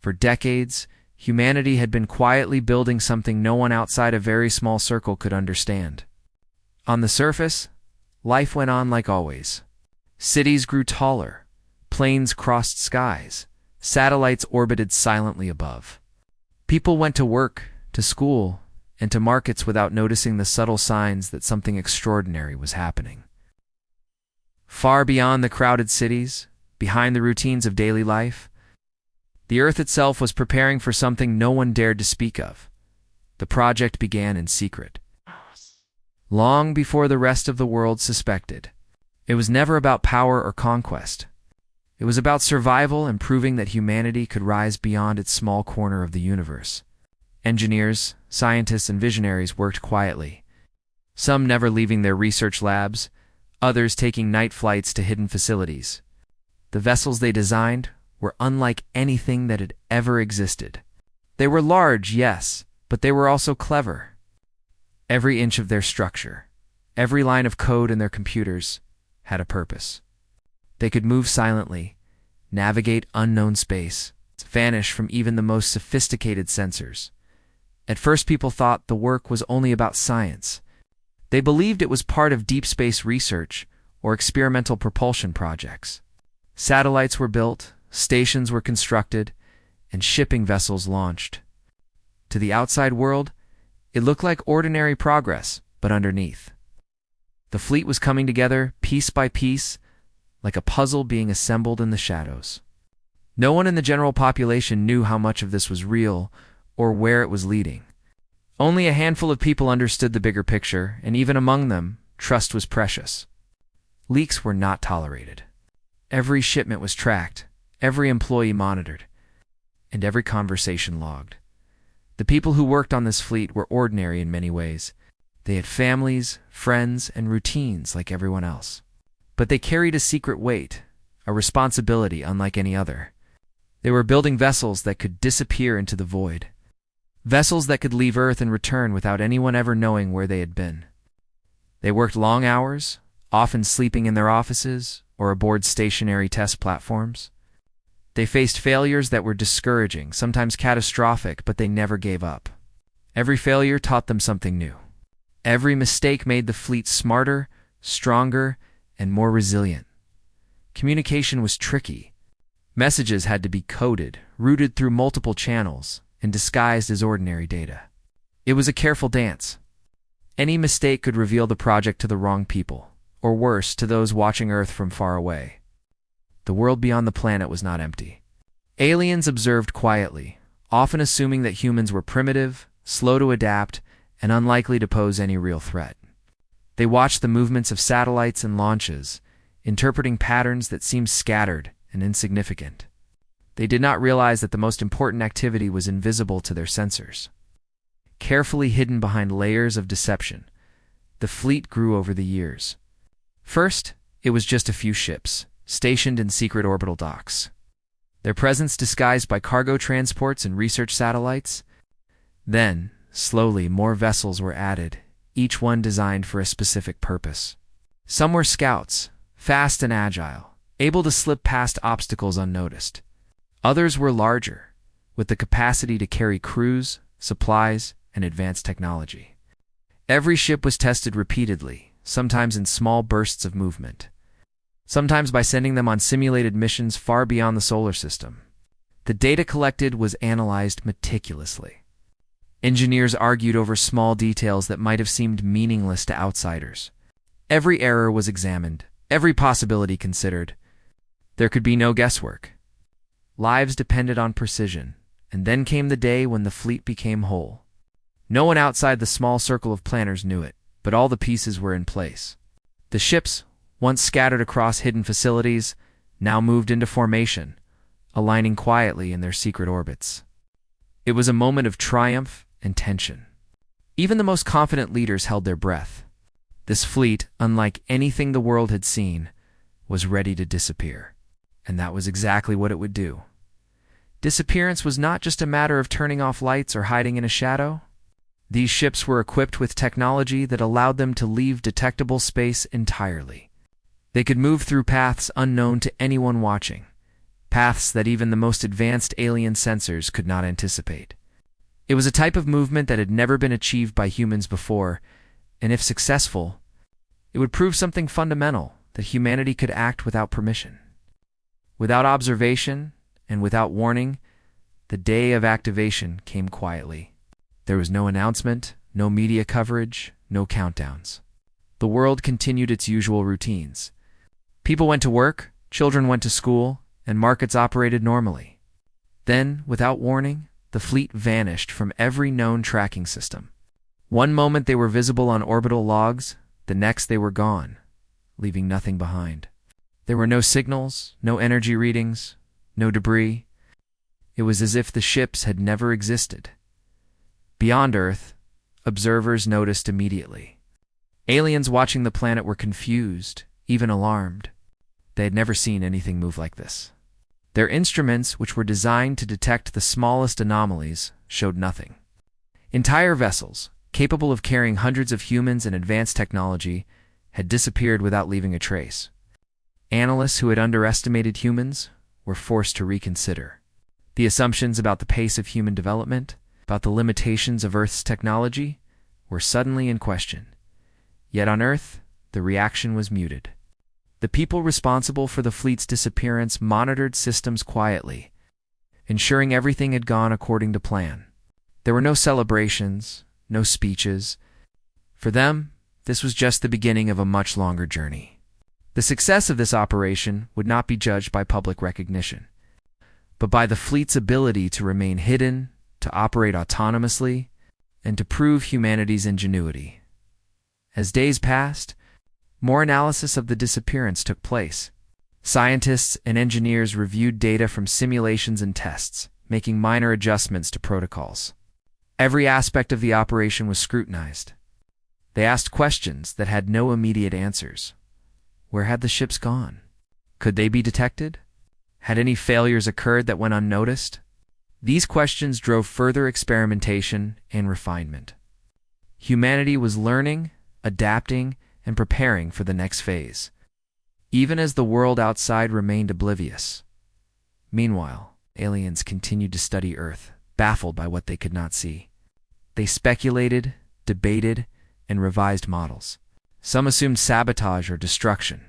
For decades, humanity had been quietly building something no one outside a very small circle could understand. On the surface, life went on like always. Cities grew taller, planes crossed skies, satellites orbited silently above. People went to work, to school, and to markets without noticing the subtle signs that something extraordinary was happening. Far beyond the crowded cities, behind the routines of daily life, the Earth itself was preparing for something no one dared to speak of. The project began in secret, long before the rest of the world suspected. It was never about power or conquest. It was about survival and proving that humanity could rise beyond its small corner of the universe. Engineers, scientists, and visionaries worked quietly, some never leaving their research labs, others taking night flights to hidden facilities. The vessels they designed were unlike anything that had ever existed. They were large, yes, but they were also clever. Every inch of their structure, every line of code in their computers, had a purpose. They could move silently, navigate unknown space, vanish from even the most sophisticated sensors. At first, people thought the work was only about science. They believed it was part of deep space research or experimental propulsion projects. Satellites were built, stations were constructed, and shipping vessels launched. To the outside world, it looked like ordinary progress, but underneath, the fleet was coming together piece by piece, like a puzzle being assembled in the shadows. No one in the general population knew how much of this was real or where it was leading. Only a handful of people understood the bigger picture, and even among them, trust was precious. Leaks were not tolerated. Every shipment was tracked, every employee monitored, and every conversation logged. The people who worked on this fleet were ordinary in many ways. They had families, friends, and routines like everyone else. But they carried a secret weight, a responsibility unlike any other. They were building vessels that could disappear into the void. Vessels that could leave Earth and return without anyone ever knowing where they had been. They worked long hours, often sleeping in their offices or aboard stationary test platforms. They faced failures that were discouraging, sometimes catastrophic, but they never gave up. Every failure taught them something new. Every mistake made the fleet smarter, stronger, and more resilient. Communication was tricky. Messages had to be coded, routed through multiple channels, and disguised as ordinary data. It was a careful dance. Any mistake could reveal the project to the wrong people, or worse, to those watching Earth from far away. The world beyond the planet was not empty. Aliens observed quietly, often assuming that humans were primitive, slow to adapt, and unlikely to pose any real threat. They watched the movements of satellites and launches, interpreting patterns that seemed scattered and insignificant. They did not realize that the most important activity was invisible to their sensors. Carefully hidden behind layers of deception, the fleet grew over the years. First, it was just a few ships, stationed in secret orbital docks. Their presence disguised by cargo transports and research satellites. Then, slowly, more vessels were added, each one designed for a specific purpose. Some were scouts, fast and agile, able to slip past obstacles unnoticed. Others were larger, with the capacity to carry crews, supplies, and advanced technology. Every ship was tested repeatedly, sometimes in small bursts of movement, sometimes by sending them on simulated missions far beyond the solar system. The data collected was analyzed meticulously. Engineers argued over small details that might have seemed meaningless to outsiders. Every error was examined, every possibility considered. There could be no guesswork. Lives depended on precision, and then came the day when the fleet became whole. No one outside the small circle of planners knew it, but all the pieces were in place. The ships, once scattered across hidden facilities, now moved into formation, aligning quietly in their secret orbits. It was a moment of triumph and tension. Even the most confident leaders held their breath. This fleet, unlike anything the world had seen, was ready to disappear. And that was exactly what it would do. Disappearance was not just a matter of turning off lights or hiding in a shadow. These ships were equipped with technology that allowed them to leave detectable space entirely. They could move through paths unknown to anyone watching, paths that even the most advanced alien sensors could not anticipate. It was a type of movement that had never been achieved by humans before, and if successful, it would prove something fundamental, that humanity could act without permission. Without observation and without warning, the day of activation came quietly. There was no announcement, no media coverage, no countdowns. The world continued its usual routines. People went to work, children went to school, and markets operated normally. Then, without warning, the fleet vanished from every known tracking system. One moment they were visible on orbital logs, the next they were gone, leaving nothing behind. There were no signals, no energy readings, no debris. It was as if the ships had never existed. Beyond Earth, observers noticed immediately. Aliens watching the planet were confused, even alarmed. They had never seen anything move like this. Their instruments, which were designed to detect the smallest anomalies, showed nothing. Entire vessels, capable of carrying hundreds of humans and advanced technology, had disappeared without leaving a trace. Analysts who had underestimated humans were forced to reconsider. The assumptions about the pace of human development, about the limitations of Earth's technology, were suddenly in question. Yet on Earth, the reaction was muted. The people responsible for the fleet's disappearance monitored systems quietly, ensuring everything had gone according to plan. There were no celebrations, no speeches. For them, this was just the beginning of a much longer journey. The success of this operation would not be judged by public recognition, but by the fleet's ability to remain hidden, to operate autonomously, and to prove humanity's ingenuity. As days passed, more analysis of the disappearance took place. Scientists and engineers reviewed data from simulations and tests, making minor adjustments to protocols. Every aspect of the operation was scrutinized. They asked questions that had no immediate answers. Where had the ships gone? Could they be detected? Had any failures occurred that went unnoticed? These questions drove further experimentation and refinement. Humanity was learning, adapting, and preparing for the next phase, even as the world outside remained oblivious. Meanwhile, aliens continued to study Earth, baffled by what they could not see. They speculated, debated, and revised models. Some assumed sabotage or destruction.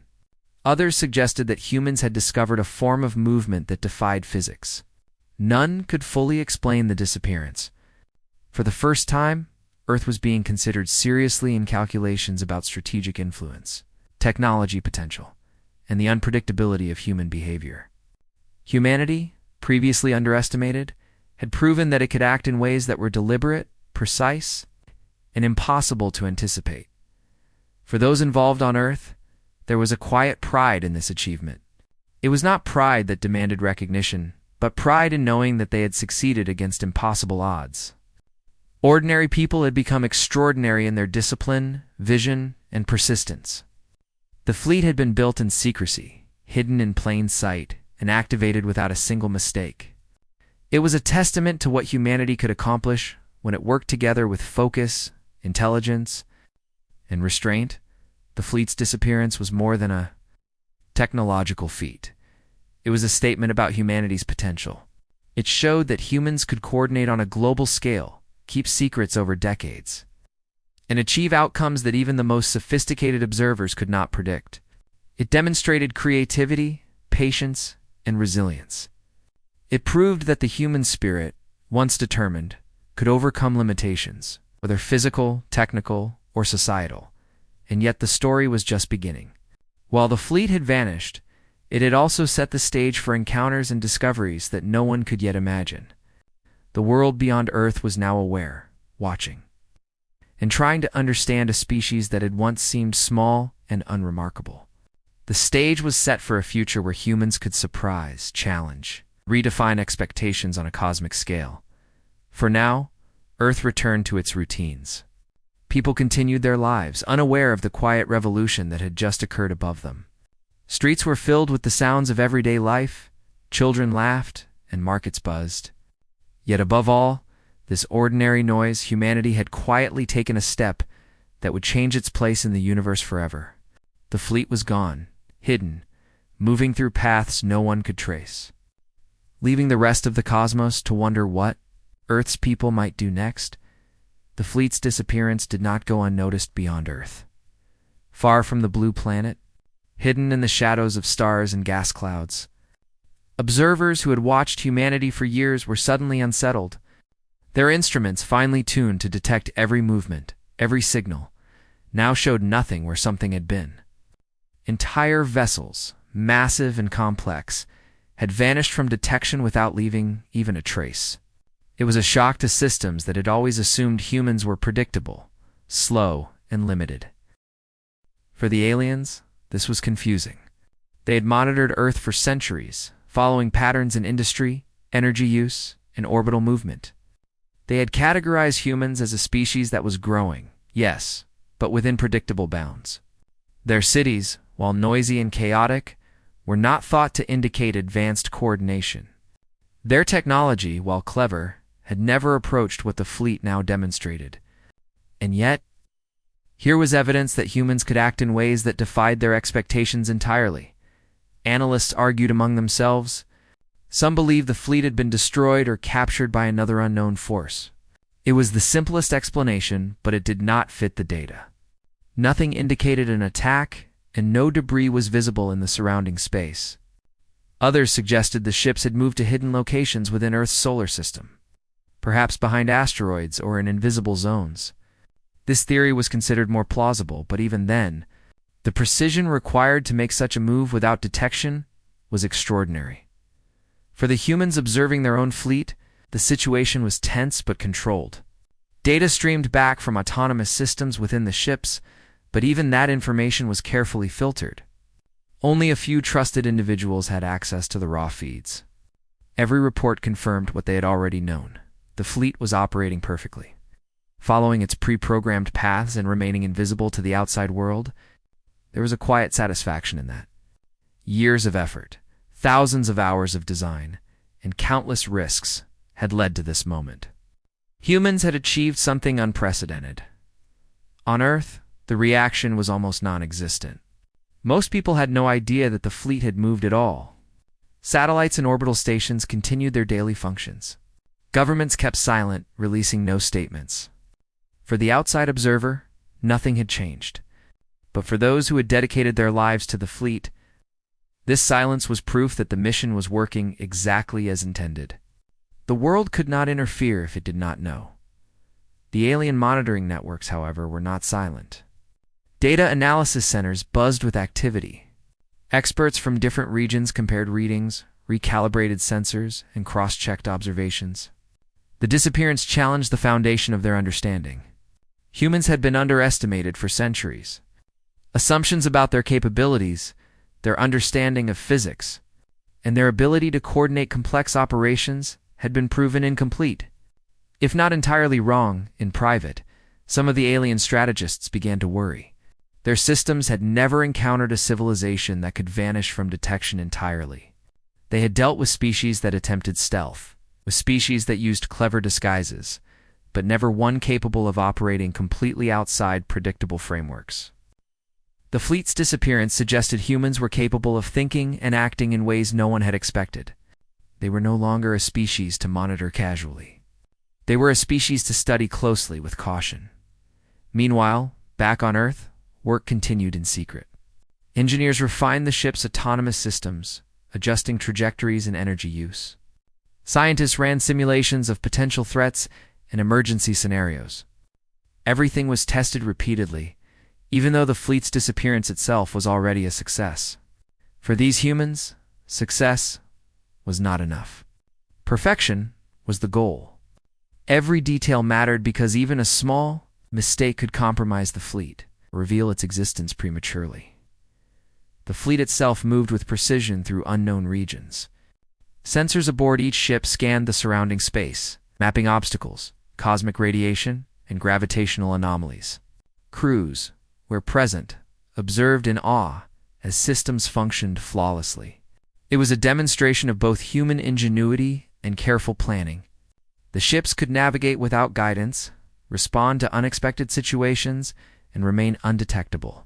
Others suggested that humans had discovered a form of movement that defied physics. None could fully explain the disappearance. For the first time, Earth was being considered seriously in calculations about strategic influence, technology potential, and the unpredictability of human behavior. Humanity, previously underestimated, had proven that it could act in ways that were deliberate, precise, and impossible to anticipate. For those involved on Earth, there was a quiet pride in this achievement. It was not pride that demanded recognition, but pride in knowing that they had succeeded against impossible odds. Ordinary people had become extraordinary in their discipline, vision, and persistence. The fleet had been built in secrecy, hidden in plain sight, and activated without a single mistake. It was a testament to what humanity could accomplish when it worked together with focus, intelligence, and restraint. The fleet's disappearance was more than a technological feat. It was a statement about humanity's potential. It showed that humans could coordinate on a global scale, keep secrets over decades, and achieve outcomes that even the most sophisticated observers could not predict. It demonstrated creativity, patience, and resilience. It proved that the human spirit, once determined, could overcome limitations, whether physical, technical, or societal, and yet the story was just beginning. While the fleet had vanished, it had also set the stage for encounters and discoveries that no one could yet imagine. The world beyond Earth was now aware, watching, and trying to understand a species that had once seemed small and unremarkable. The stage was set for a future where humans could surprise, challenge, redefine expectations on a cosmic scale. For now, Earth returned to its routines. People continued their lives, unaware of the quiet revolution that had just occurred above them. Streets were filled with the sounds of everyday life, children laughed, and markets buzzed. Yet above all, this ordinary noise, humanity had quietly taken a step that would change its place in the universe forever. The fleet was gone, hidden, moving through paths no one could trace. leaving the rest of the cosmos to wonder what Earth's people might do next. The fleet's disappearance did not go unnoticed beyond Earth. Far from the blue planet, hidden in the shadows of stars and gas clouds, observers who had watched humanity for years were suddenly unsettled. Their instruments, finely tuned to detect every movement, every signal, now showed nothing where something had been. Entire vessels, massive and complex, had vanished from detection without leaving even a trace. It was a shock to systems that had always assumed humans were predictable, slow, and limited. For the aliens, this was confusing. They had monitored Earth for centuries, following patterns in industry, energy use, and orbital movement. They had categorized humans as a species that was growing, yes, but within predictable bounds. Their cities, while noisy and chaotic, were not thought to indicate advanced coordination. Their technology, while clever, had never approached what the fleet now demonstrated. And yet, here was evidence that humans could act in ways that defied their expectations entirely. Analysts argued among themselves. Some believed the fleet had been destroyed or captured by another unknown force. It was the simplest explanation, but it did not fit the data. Nothing indicated an attack, and no debris was visible in the surrounding space. Others suggested the ships had moved to hidden locations within Earth's solar system, perhaps behind asteroids or in invisible zones. This theory was considered more plausible, but even then, the precision required to make such a move without detection was extraordinary. For the humans observing their own fleet, the situation was tense but controlled. Data streamed back from autonomous systems within the ships, but even that information was carefully filtered. Only a few trusted individuals had access to the raw feeds. Every report confirmed what they had already known. The fleet was operating perfectly, following its pre-programmed paths and remaining invisible to the outside world. There was a quiet satisfaction in that. Years of effort, thousands of hours of design, and countless risks had led to this moment. Humans had achieved something unprecedented. On Earth, the reaction was almost non-existent. Most people had no idea that the fleet had moved at all. Satellites and orbital stations continued their daily functions. Governments kept silent, releasing no statements. For the outside observer, nothing had changed. But for those who had dedicated their lives to the fleet, this silence was proof that the mission was working exactly as intended. The world could not interfere if it did not know. The alien monitoring networks, however, were not silent. Data analysis centers buzzed with activity. Experts from different regions compared readings, recalibrated sensors, and cross-checked observations. The disappearance challenged the foundation of their understanding. Humans had been underestimated for centuries. Assumptions about their capabilities, their understanding of physics, and their ability to coordinate complex operations had been proven incomplete. If not entirely wrong, in private, some of the alien strategists began to worry. Their systems had never encountered a civilization that could vanish from detection entirely. They had dealt with species that attempted stealth, with species that used clever disguises, but never one capable of operating completely outside predictable frameworks. The fleet's disappearance suggested humans were capable of thinking and acting in ways no one had expected. They were no longer a species to monitor casually. They were a species to study closely with caution. Meanwhile, back on Earth, work continued in secret. Engineers refined the ship's autonomous systems, adjusting trajectories and energy use. Scientists ran simulations of potential threats and emergency scenarios. Everything was tested repeatedly, even though the fleet's disappearance itself was already a success. For these humans, success was not enough. Perfection was the goal. Every detail mattered because even a small mistake could compromise the fleet, reveal its existence prematurely. The fleet itself moved with precision through unknown regions. Sensors aboard each ship scanned the surrounding space, mapping obstacles, cosmic radiation, and gravitational anomalies. Crews, where present, observed in awe as systems functioned flawlessly. It was a demonstration of both human ingenuity and careful planning. The ships could navigate without guidance, respond to unexpected situations, and remain undetectable.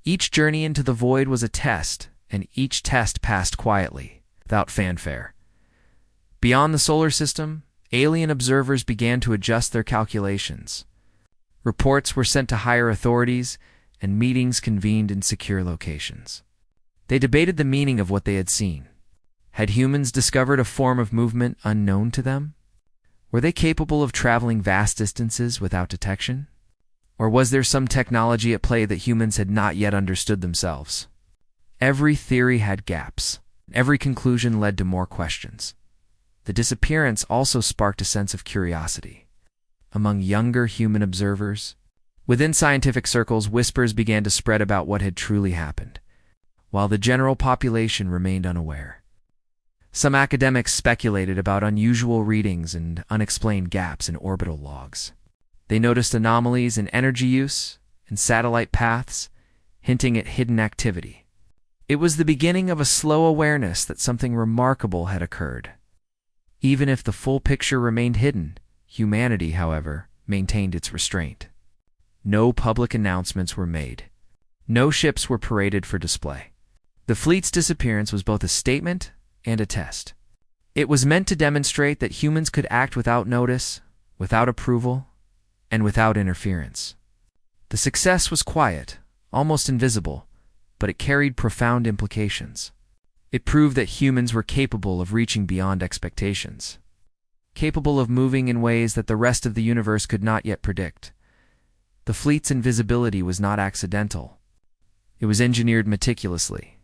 Each journey into the void was a test, and each test passed quietly, without fanfare. Beyond the solar system, alien observers began to adjust their calculations. Reports were sent to higher authorities, and meetings convened in secure locations. They debated the meaning of what they had seen. Had humans discovered a form of movement unknown to them? Were they capable of traveling vast distances without detection? Or was there some technology at play that humans had not yet understood themselves? Every theory had gaps. Every conclusion led to more questions. The disappearance also sparked a sense of curiosity among younger human observers. Within scientific circles, whispers began to spread about what had truly happened, while the general population remained unaware. Some academics speculated about unusual readings and unexplained gaps in orbital logs. They noticed anomalies in energy use and satellite paths, hinting at hidden activity. It was the beginning of a slow awareness that something remarkable had occurred. Even if the full picture remained hidden, humanity, however, maintained its restraint. No public announcements were made. No ships were paraded for display. The fleet's disappearance was both a statement and a test. It was meant to demonstrate that humans could act without notice, without approval, and without interference. The success was quiet, almost invisible, but it carried profound implications. It proved that humans were capable of reaching beyond expectations, capable of moving in ways that the rest of the universe could not yet predict. The fleet's invisibility was not accidental. It was engineered meticulously.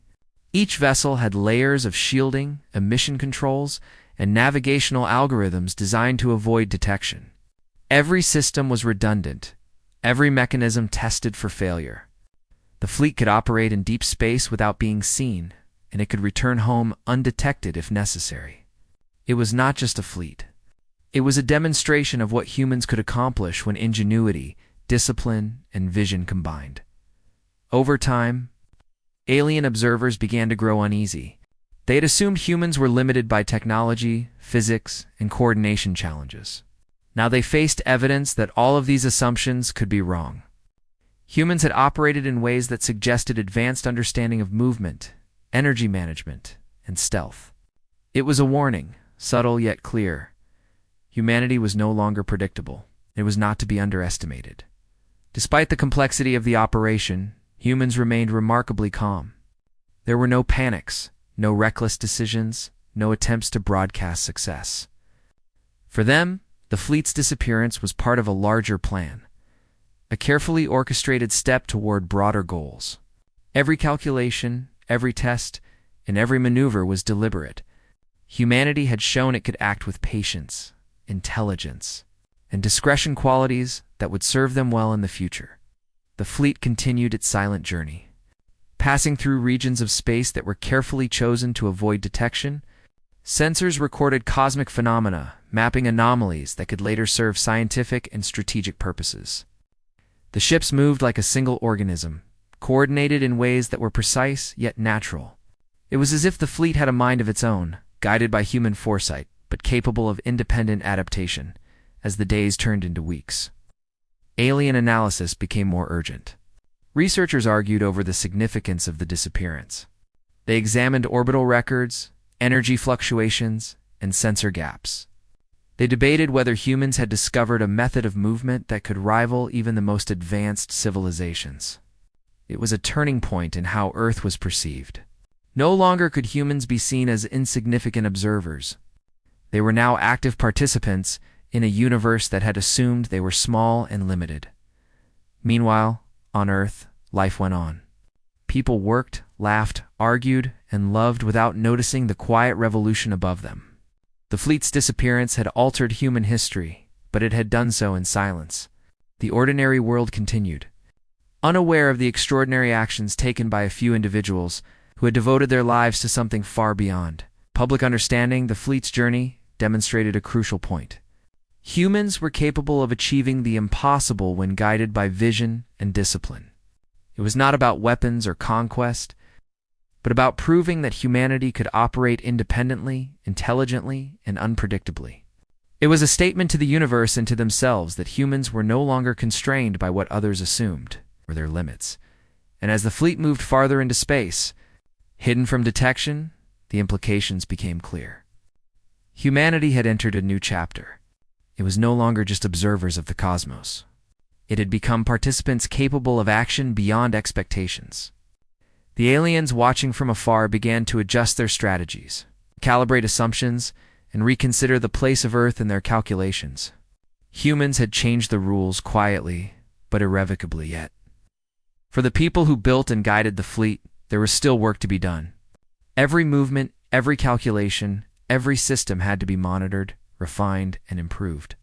Each vessel had layers of shielding, emission controls, and navigational algorithms designed to avoid detection. Every system was redundant, every mechanism tested for failure. The fleet could operate in deep space without being seen, and it could return home undetected if necessary. It was not just a fleet. It was a demonstration of what humans could accomplish when ingenuity, discipline, and vision combined. Over time, alien observers began to grow uneasy. They had assumed humans were limited by technology, physics, and coordination challenges. Now they faced evidence that all of these assumptions could be wrong. Humans had operated in ways that suggested advanced understanding of movement, energy management, and stealth. It was a warning, subtle yet clear. Humanity was no longer predictable. It was not to be underestimated. Despite the complexity of the operation, humans remained remarkably calm. There were no panics, no reckless decisions, no attempts to broadcast success. For them, the fleet's disappearance was part of a larger plan, a carefully orchestrated step toward broader goals. Every calculation, every test, and every maneuver was deliberate. Humanity had shown it could act with patience, intelligence, and discretion, qualities that would serve them well in the future. The fleet continued its silent journey, passing through regions of space that were carefully chosen to avoid detection. Sensors recorded cosmic phenomena, mapping anomalies that could later serve scientific and strategic purposes. The ships moved like a single organism, coordinated in ways that were precise yet natural. It was as if the fleet had a mind of its own, guided by human foresight, but capable of independent adaptation, as the days turned into weeks. Alien analysis became more urgent. Researchers argued over the significance of the disappearance. They examined orbital records, energy fluctuations, and sensor gaps. They debated whether humans had discovered a method of movement that could rival even the most advanced civilizations. It was a turning point in how Earth was perceived. No longer could humans be seen as insignificant observers. They were now active participants in a universe that had assumed they were small and limited. Meanwhile, on Earth, life went on. People worked, laughed, argued, and loved without noticing the quiet revolution above them. The fleet's disappearance had altered human history, but it had done so in silence. The ordinary world continued, unaware of the extraordinary actions taken by a few individuals who had devoted their lives to something far beyond public understanding. The fleet's journey demonstrated a crucial point. Humans were capable of achieving the impossible when guided by vision and discipline. It was not about weapons or conquest, but about proving that humanity could operate independently, intelligently, and unpredictably. It was a statement to the universe and to themselves that humans were no longer constrained by what others assumed were their limits. And as the fleet moved farther into space, hidden from detection, the implications became clear. Humanity had entered a new chapter. It was no longer just observers of the cosmos. It had become participants capable of action beyond expectations. The aliens watching from afar began to adjust their strategies, calibrate assumptions, and reconsider the place of Earth in their calculations. Humans had changed the rules quietly, but irrevocably yet. For the people who built and guided the fleet, there was still work to be done. Every movement, every calculation, every system had to be monitored, refined, and improved.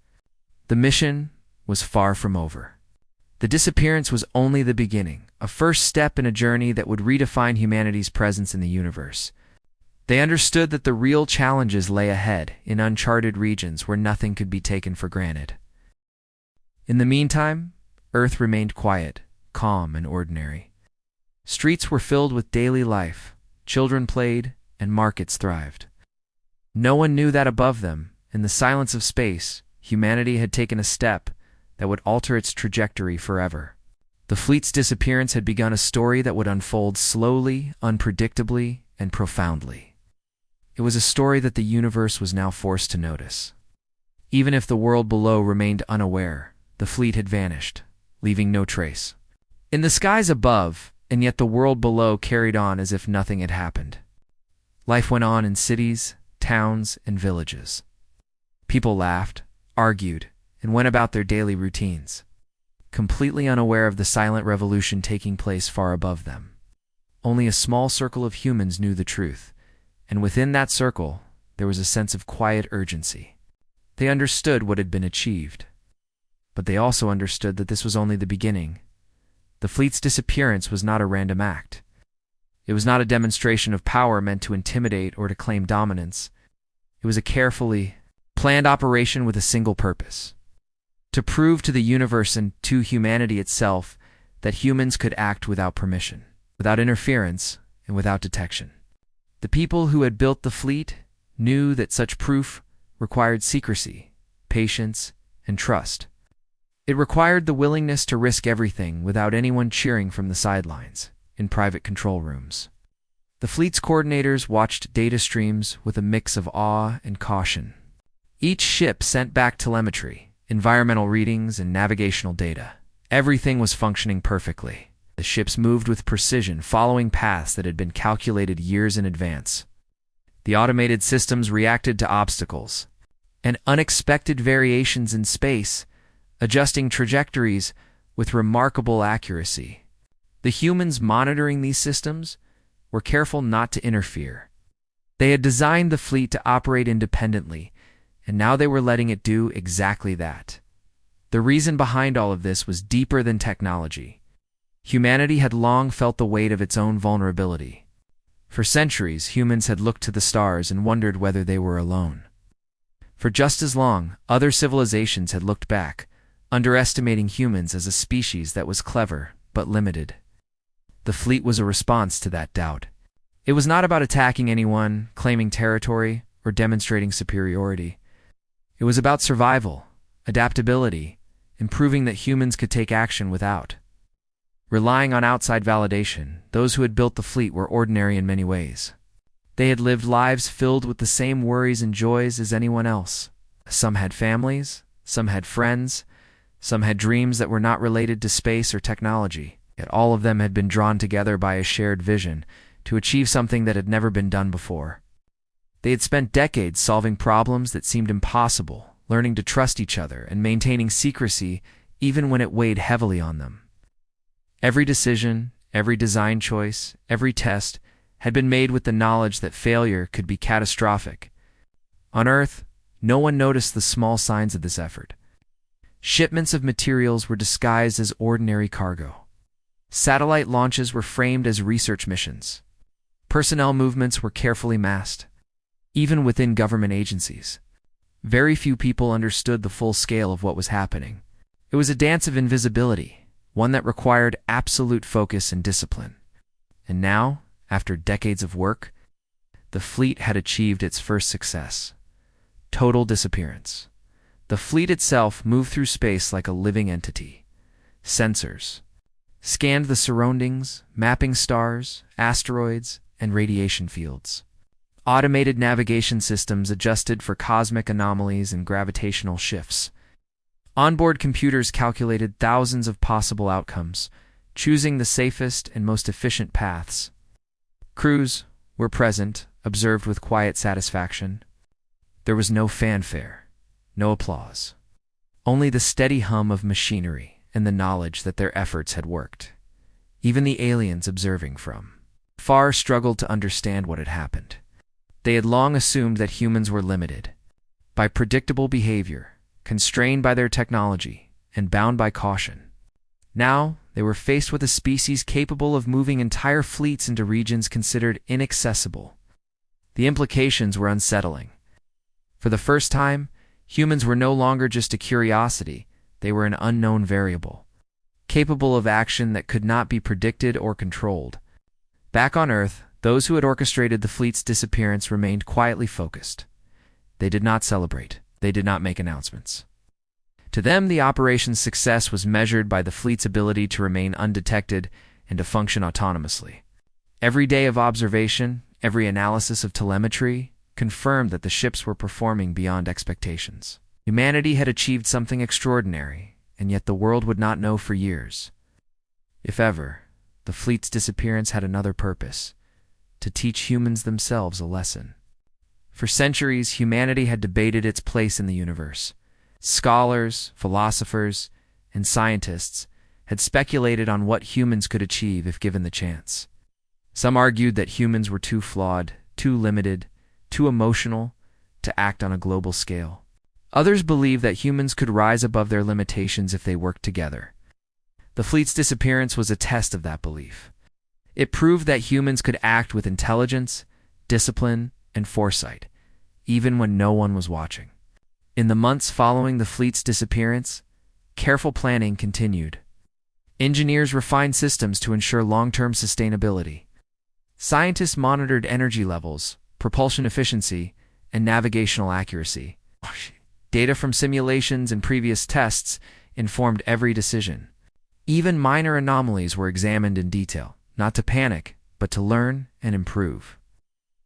The mission was far from over. The disappearance was only the beginning, a first step in a journey that would redefine humanity's presence in the universe. They understood that the real challenges lay ahead, in uncharted regions where nothing could be taken for granted. In the meantime, Earth remained quiet, calm, and ordinary. Streets were filled with daily life, children played, and markets thrived. No one knew that above them, in the silence of space, humanity had taken a step that would alter its trajectory forever. The fleet's disappearance had begun a story that would unfold slowly, unpredictably, and profoundly. It was a story that the universe was now forced to notice. Even if the world below remained unaware, the fleet had vanished, leaving no trace. In the skies above, and yet the world below carried on as if nothing had happened. Life went on in cities, towns, and villages. People laughed, argued, and went about their daily routines, completely unaware of the silent revolution taking place far above them. Only a small circle of humans knew the truth, and within that circle, there was a sense of quiet urgency. They understood what had been achieved, but they also understood that this was only the beginning. The fleet's disappearance was not a random act. It was not a demonstration of power meant to intimidate or to claim dominance. It was a carefully planned operation with a single purpose: to prove to the universe and to humanity itself that humans could act without permission, without interference, and without detection. The people who had built the fleet knew that such proof required secrecy, patience, and trust. It required the willingness to risk everything without anyone cheering from the sidelines, in private control rooms. The fleet's coordinators watched data streams with a mix of awe and caution. Each ship sent back telemetry, environmental readings, and navigational data. Everything was functioning perfectly. The ships moved with precision, following paths that had been calculated years in advance. The automated systems reacted to obstacles and unexpected variations in space, adjusting trajectories with remarkable accuracy. The humans monitoring these systems were careful not to interfere. They had designed the fleet to operate independently, and now they were letting it do exactly that. The reason behind all of this was deeper than technology. Humanity had long felt the weight of its own vulnerability. For centuries, humans had looked to the stars and wondered whether they were alone. For just as long, other civilizations had looked back, underestimating humans as a species that was clever but limited. The fleet was a response to that doubt. It was not about attacking anyone, claiming territory, or demonstrating superiority. It was about survival, adaptability, and proving that humans could take action without relying on outside validation. Those who had built the fleet were ordinary in many ways. They had lived lives filled with the same worries and joys as anyone else. Some had families, some had friends, some had dreams that were not related to space or technology. Yet all of them had been drawn together by a shared vision to achieve something that had never been done before. They had spent decades solving problems that seemed impossible, learning to trust each other and maintaining secrecy even when it weighed heavily on them. Every decision, every design choice, every test had been made with the knowledge that failure could be catastrophic. On Earth, no one noticed the small signs of this effort. Shipments of materials were disguised as ordinary cargo. Satellite launches were framed as research missions. Personnel movements were carefully masked. Even within government agencies, very few people understood the full scale of what was happening. It was a dance of invisibility, one that required absolute focus and discipline. And now, after decades of work, the fleet had achieved its first success: total disappearance. The fleet itself moved through space like a living entity. Sensors scanned the surroundings, mapping stars, asteroids, and radiation fields. Automated navigation systems adjusted for cosmic anomalies and gravitational shifts. Onboard computers calculated thousands of possible outcomes, choosing the safest and most efficient paths. Crews were present, observed with quiet satisfaction. There was no fanfare, no applause. Only the steady hum of machinery and the knowledge that their efforts had worked. Even the aliens observing from far struggled to understand what had happened. They had long assumed that humans were limited by predictable behavior, constrained by their technology, and bound by caution. Now, they were faced with a species capable of moving entire fleets into regions considered inaccessible. The implications were unsettling. For the first time, humans were no longer just a curiosity, they were an unknown variable, capable of action that could not be predicted or controlled. Back on Earth, those who had orchestrated the fleet's disappearance remained quietly focused. They did not celebrate. They did not make announcements. To them, the operation's success was measured by the fleet's ability to remain undetected and to function autonomously. Every day of observation, every analysis of telemetry, confirmed that the ships were performing beyond expectations. Humanity had achieved something extraordinary, and yet the world would not know for years. If ever, the fleet's disappearance had another purpose: to teach humans themselves a lesson. For centuries, humanity had debated its place in the universe. Scholars, philosophers, and scientists had speculated on what humans could achieve if given the chance. Some argued that humans were too flawed, too limited, too emotional to act on a global scale. Others believed that humans could rise above their limitations if they worked together. The fleet's disappearance was a test of that belief. It proved that humans could act with intelligence, discipline, and foresight, even when no one was watching. In the months following the fleet's disappearance, careful planning continued. Engineers refined systems to ensure long-term sustainability. Scientists monitored energy levels, propulsion efficiency, and navigational accuracy. Data from simulations and previous tests informed every decision. Even minor anomalies were examined in detail, not to panic, but to learn and improve.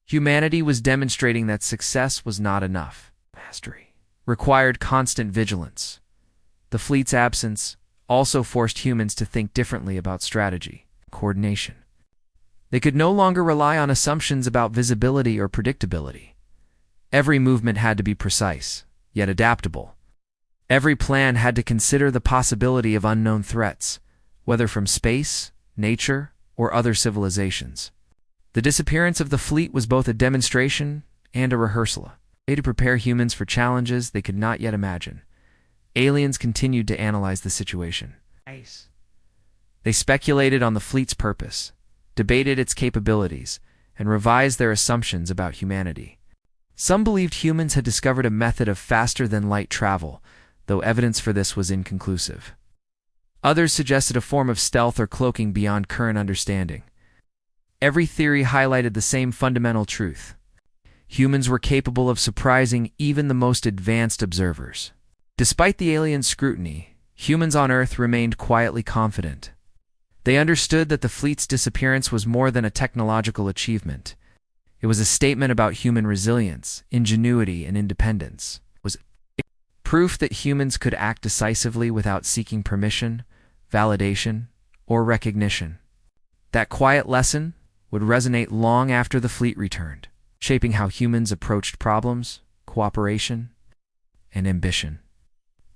Humanity was demonstrating that success was not enough. Mastery required constant vigilance. The fleet's absence also forced humans to think differently about strategy, coordination. They could no longer rely on assumptions about visibility or predictability. Every movement had to be precise, yet adaptable. Every plan had to consider the possibility of unknown threats, whether from space, nature, or other civilizations. The disappearance of the fleet was both a demonstration and a rehearsal, a way to prepare humans for challenges they could not yet imagine. Aliens continued to analyze the situation. They speculated on the fleet's purpose, debated its capabilities, and revised their assumptions about humanity. Some believed humans had discovered a method of faster-than-light travel, though evidence for this was inconclusive. Others suggested a form of stealth or cloaking beyond current understanding. Every theory highlighted the same fundamental truth: humans were capable of surprising even the most advanced observers. Despite the alien scrutiny, humans on Earth remained quietly confident. They understood that the fleet's disappearance was more than a technological achievement. It was a statement about human resilience, ingenuity, and independence. It was proof that humans could act decisively without seeking permission, validation, or recognition. That quiet lesson would resonate long after the fleet returned, shaping how humans approached problems, cooperation, and ambition.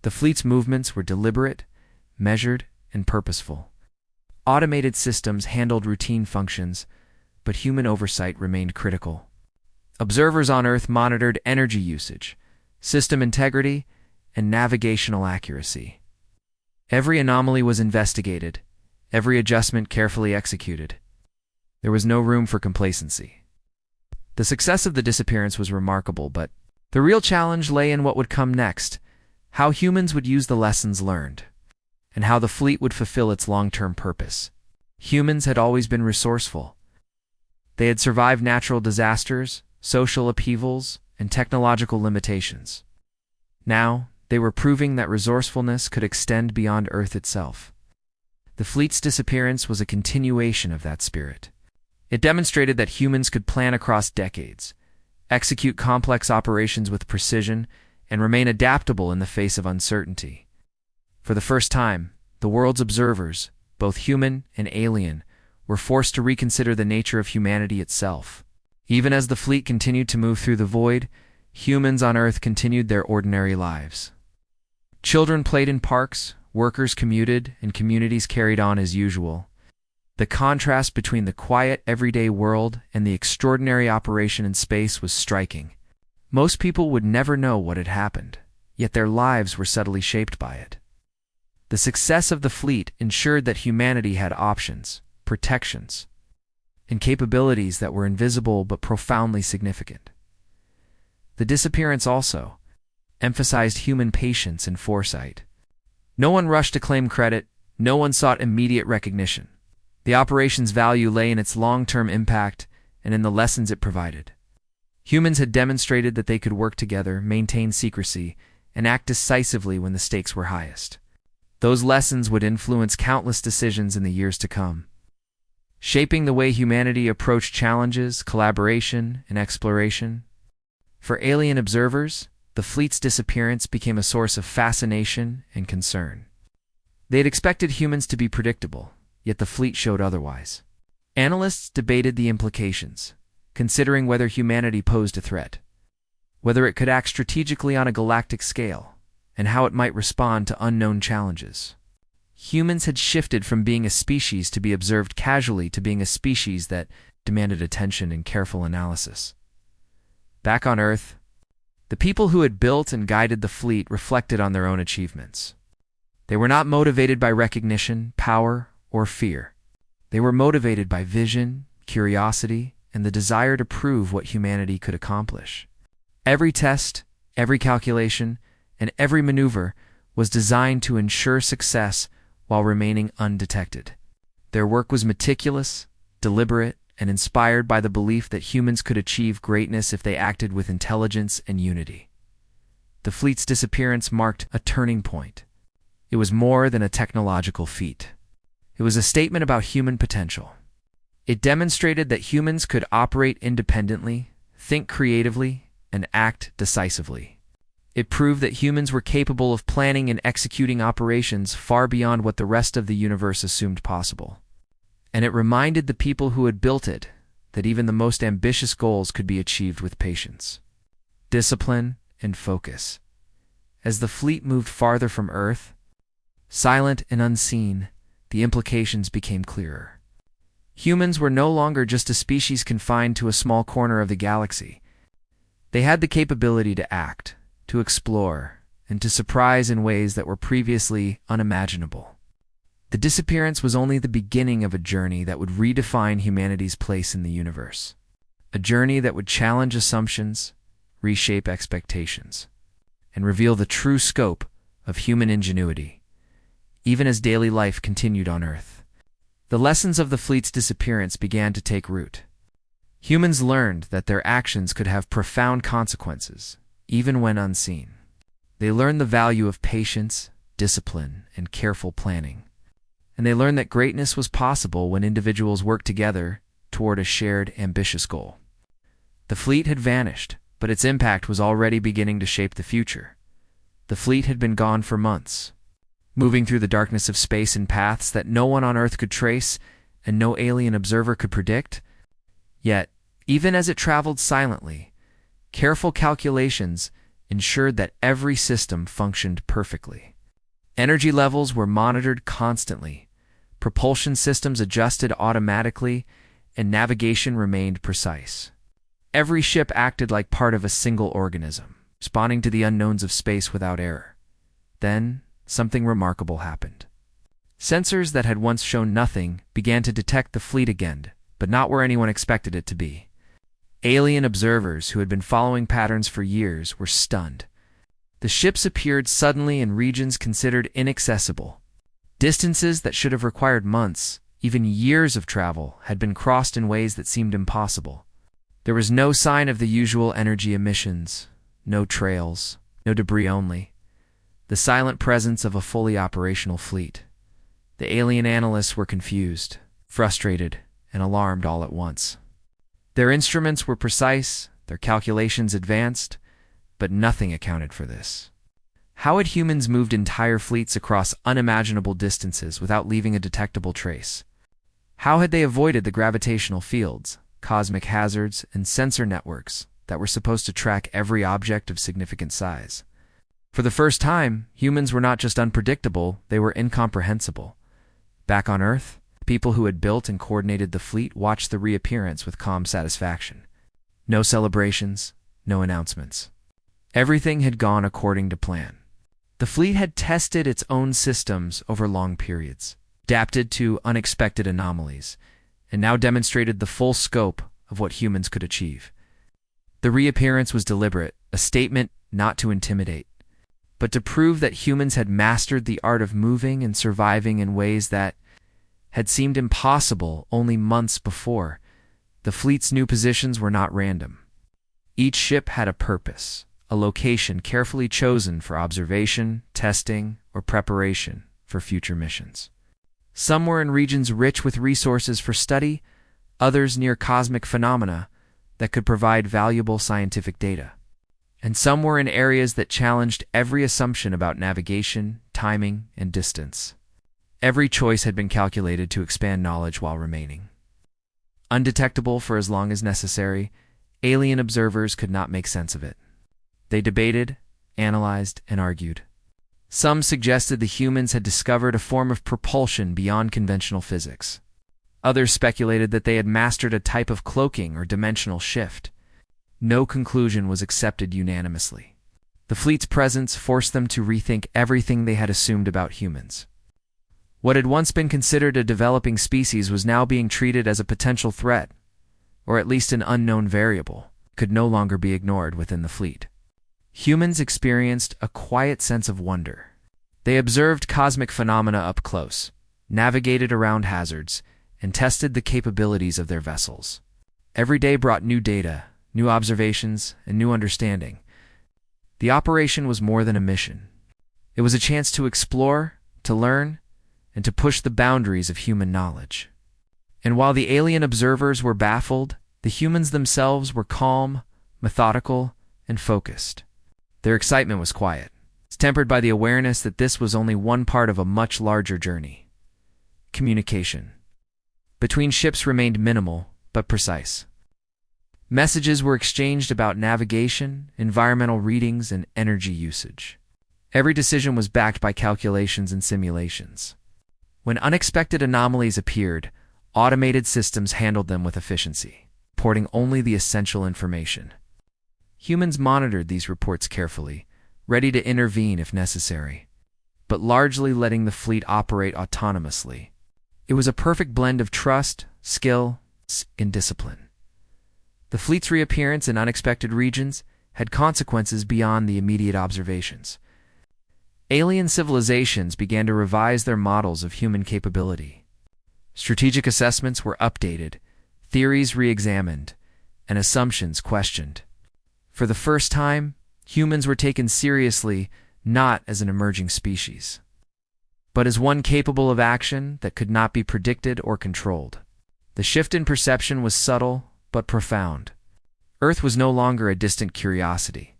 The fleet's movements were deliberate, measured, and purposeful. Automated systems handled routine functions, but human oversight remained critical. Observers on Earth monitored energy usage, system integrity, and navigational accuracy. Every anomaly was investigated, every adjustment carefully executed. There was no room for complacency. The success of the disappearance was remarkable, but the real challenge lay in what would come next: how humans would use the lessons learned, and how the fleet would fulfill its long-term purpose. Humans had always been resourceful. They had survived natural disasters, social upheavals, and technological limitations. Now, they were proving that resourcefulness could extend beyond Earth itself. The fleet's disappearance was a continuation of that spirit. It demonstrated that humans could plan across decades, execute complex operations with precision, and remain adaptable in the face of uncertainty. For the first time, the world's observers, both human and alien, were forced to reconsider the nature of humanity itself. Even as the fleet continued to move through the void, humans on Earth continued their ordinary lives. Children played in parks, workers commuted, and communities carried on as usual. The contrast between the quiet, everyday world and the extraordinary operation in space was striking. Most people would never know what had happened, yet their lives were subtly shaped by it. The success of the fleet ensured that humanity had options, protections, and capabilities that were invisible but profoundly significant. The disappearance also emphasized human patience and foresight. No one rushed to claim credit, no one sought immediate recognition. The operation's value lay in its long-term impact and in the lessons it provided. Humans had demonstrated that they could work together, maintain secrecy, and act decisively when the stakes were highest. Those lessons would influence countless decisions in the years to come, shaping the way humanity approached challenges, collaboration, and exploration. For alien observers, the fleet's disappearance became a source of fascination and concern. They had expected humans to be predictable, yet the fleet showed otherwise. Analysts debated the implications, considering whether humanity posed a threat, whether it could act strategically on a galactic scale, and how it might respond to unknown challenges. Humans had shifted from being a species to be observed casually to being a species that demanded attention and careful analysis. Back on Earth, the people who had built and guided the fleet reflected on their own achievements. They were not motivated by recognition, power, or fear. They were motivated by vision, curiosity, and the desire to prove what humanity could accomplish. Every test, every calculation, and every maneuver was designed to ensure success while remaining undetected. Their work was meticulous, deliberate, and inspired by the belief that humans could achieve greatness if they acted with intelligence and unity. The fleet's disappearance marked a turning point. It was more than a technological feat. It was a statement about human potential. It demonstrated that humans could operate independently, think creatively, and act decisively. It proved that humans were capable of planning and executing operations far beyond what the rest of the universe assumed possible. And it reminded the people who had built it that even the most ambitious goals could be achieved with patience, discipline, and focus. As the fleet moved farther from Earth, silent and unseen, the implications became clearer. Humans were no longer just a species confined to a small corner of the galaxy. They had the capability to act, to explore, and to surprise in ways that were previously unimaginable. The disappearance was only the beginning of a journey that would redefine humanity's place in the universe. A journey that would challenge assumptions, reshape expectations, and reveal the true scope of human ingenuity, even as daily life continued on Earth. The lessons of the fleet's disappearance began to take root. Humans learned that their actions could have profound consequences, even when unseen. They learned the value of patience, discipline, and careful planning. And they learned that greatness was possible when individuals worked together toward a shared, ambitious goal. The fleet had vanished, but its impact was already beginning to shape the future. The fleet had been gone for months, moving through the darkness of space in paths that no one on Earth could trace and no alien observer could predict. Yet, even as it traveled silently, careful calculations ensured that every system functioned perfectly. Energy levels were monitored constantly, propulsion systems adjusted automatically, and navigation remained precise. Every ship acted like part of a single organism, responding to the unknowns of space without error. Then, something remarkable happened. Sensors that had once shown nothing began to detect the fleet again, but not where anyone expected it to be. Alien observers who had been following patterns for years were stunned. The ships appeared suddenly in regions considered inaccessible. Distances that should have required months, even years of travel, had been crossed in ways that seemed impossible. There was no sign of the usual energy emissions, no trails, no debris only. The silent presence of a fully operational fleet. The alien analysts were confused, frustrated, and alarmed all at once. Their instruments were precise, their calculations advanced, but nothing accounted for this. How had humans moved entire fleets across unimaginable distances without leaving a detectable trace? How had they avoided the gravitational fields, cosmic hazards, and sensor networks that were supposed to track every object of significant size? For the first time, humans were not just unpredictable, they were incomprehensible. Back on Earth, people who had built and coordinated the fleet watched the reappearance with calm satisfaction. No celebrations, no announcements. Everything had gone according to plan. The fleet had tested its own systems over long periods, adapted to unexpected anomalies, and now demonstrated the full scope of what humans could achieve. The reappearance was deliberate, a statement not to intimidate, but to prove that humans had mastered the art of moving and surviving in ways that had seemed impossible only months before. The fleet's new positions were not random. Each ship had a purpose, a location carefully chosen for observation, testing, or preparation for future missions. Some were in regions rich with resources for study, others near cosmic phenomena that could provide valuable scientific data. And some were in areas that challenged every assumption about navigation, timing, and distance. Every choice had been calculated to expand knowledge while remaining undetectable for as long as necessary. Alien observers could not make sense of it. They debated, analyzed, and argued. Some suggested the humans had discovered a form of propulsion beyond conventional physics. Others speculated that they had mastered a type of cloaking or dimensional shift. No conclusion was accepted unanimously. The fleet's presence forced them to rethink everything they had assumed about humans. What had once been considered a developing species was now being treated as a potential threat, or at least an unknown variable, could no longer be ignored within the fleet. Humans experienced a quiet sense of wonder. They observed cosmic phenomena up close, navigated around hazards, and tested the capabilities of their vessels. Every day brought new data, new observations, and new understanding. The operation was more than a mission. It was a chance to explore, to learn, and to push the boundaries of human knowledge. And while the alien observers were baffled, the humans themselves were calm, methodical, and focused. Their excitement was quiet, tempered by the awareness that this was only one part of a much larger journey. Communication between ships remained minimal, but precise. Messages were exchanged about navigation, environmental readings, and energy usage. Every decision was backed by calculations and simulations. When unexpected anomalies appeared, automated systems handled them with efficiency, reporting only the essential information. Humans monitored these reports carefully, ready to intervene if necessary, but largely letting the fleet operate autonomously. It was a perfect blend of trust, skill, and discipline. The fleet's reappearance in unexpected regions had consequences beyond the immediate observations. Alien civilizations began to revise their models of human capability. Strategic assessments were updated, theories re-examined, and assumptions questioned. For the first time, humans were taken seriously not as an emerging species, but as one capable of action that could not be predicted or controlled. The shift in perception was subtle but profound. Earth was no longer a distant curiosity.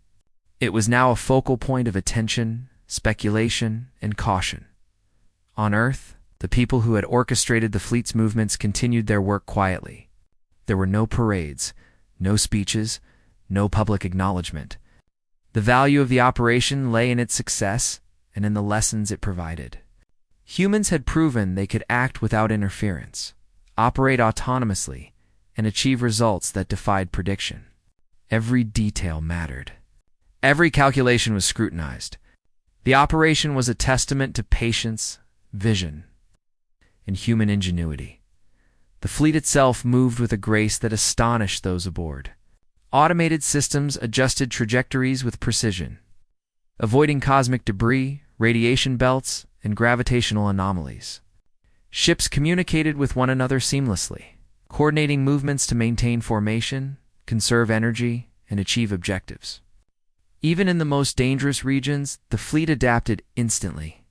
It was now a focal point of attention, speculation, and caution. On Earth, the people who had orchestrated the fleet's movements continued their work quietly. There were no parades, no speeches, no public acknowledgement. The value of the operation lay in its success and in the lessons it provided. Humans had proven they could act without interference, operate autonomously, and achieve results that defied prediction. Every detail mattered. Every calculation was scrutinized. The operation was a testament to patience, vision, and human ingenuity. The fleet itself moved with a grace that astonished those aboard. Automated systems adjusted trajectories with precision, avoiding cosmic debris, radiation belts, and gravitational anomalies. Ships communicated with one another seamlessly, coordinating movements to maintain formation, conserve energy, and achieve objectives. Even in the most dangerous regions, the fleet adapted instantly,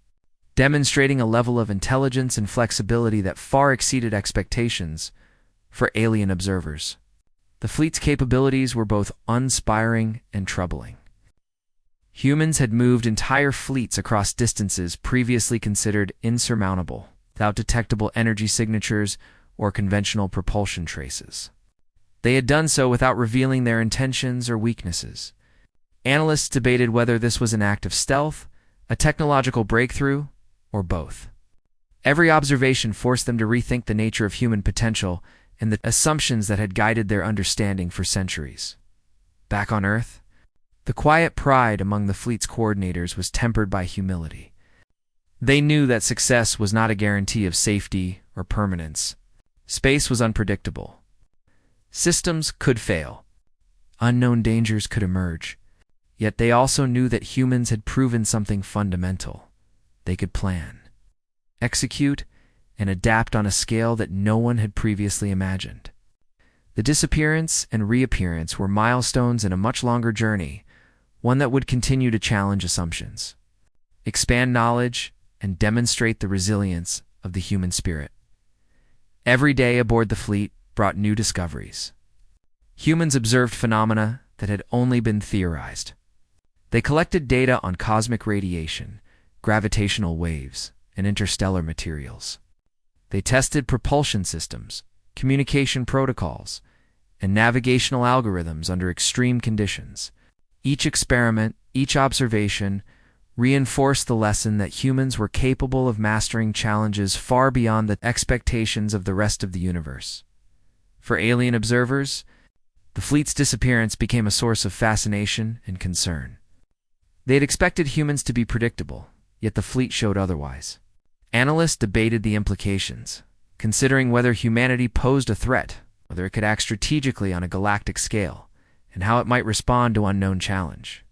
demonstrating a level of intelligence and flexibility that far exceeded expectations for alien observers. The fleet's capabilities were both inspiring and troubling. Humans had moved entire fleets across distances previously considered insurmountable, without detectable energy signatures or conventional propulsion traces. They had done so without revealing their intentions or weaknesses. Analysts debated whether this was an act of stealth, a technological breakthrough, or both. Every observation forced them to rethink the nature of human potential and the assumptions that had guided their understanding for centuries. Back on Earth, the quiet pride among the fleet's coordinators was tempered by humility. They knew that success was not a guarantee of safety or permanence. Space was unpredictable. Systems could fail. Unknown dangers could emerge. Yet they also knew that humans had proven something fundamental. They could plan, execute, and adapt on a scale that no one had previously imagined. The disappearance and reappearance were milestones in a much longer journey, one that would continue to challenge assumptions, expand knowledge, and demonstrate the resilience of the human spirit. Every day aboard the fleet brought new discoveries. Humans observed phenomena that had only been theorized. They collected data on cosmic radiation, gravitational waves, and interstellar materials. They tested propulsion systems, communication protocols, and navigational algorithms under extreme conditions. Each experiment, each observation, reinforced the lesson that humans were capable of mastering challenges far beyond the expectations of the rest of the universe. For alien observers, the fleet's disappearance became a source of fascination and concern. They had expected humans to be predictable, yet the fleet showed otherwise. Analysts debated the implications, considering whether humanity posed a threat, whether it could act strategically on a galactic scale, and how it might respond to unknown challenge.